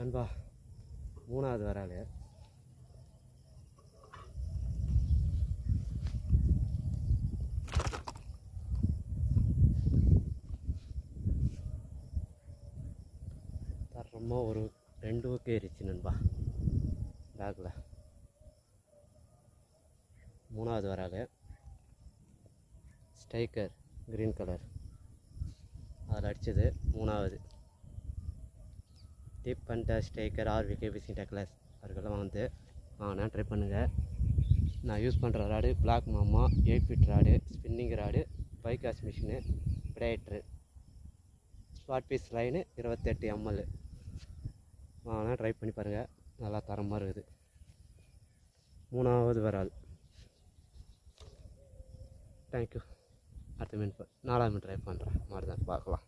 நண்பா மூணாவது வரால். தரமாக ஒரு 2 ஊக்கு ஏறிச்சு நண்பா பேக்கில். மூணாவது வரால் ஸ்ட்ரைக்கர் க்ரீன் கலர், அதில் அடித்தது மூணாவது. Tip and striker RVK fishing tackles அதுக்கெல்லாம் வந்து வாங்கினா ட்ரை பண்ணுங்கள். நான் யூஸ் பண்ணுற ராடு பிளாக் மாமா 8 ஃபீட் ராடு, ஸ்பின்னிங் ராடு, பைகாஸ் மிஷினு, பிரைட்ரு, ஸ்பாட் பீஸ் லைனு 28 ml. வாங்கினா ட்ரை பண்ணி பாருங்கள், நல்லா தரமாக இருக்குது. மூணாவது வரால். தேங்க்யூ. அடுத்த மீன் 4ஆவது மீன் ட்ரை பண்ணுறேன் மாதிரி தான் பார்க்கலாம்.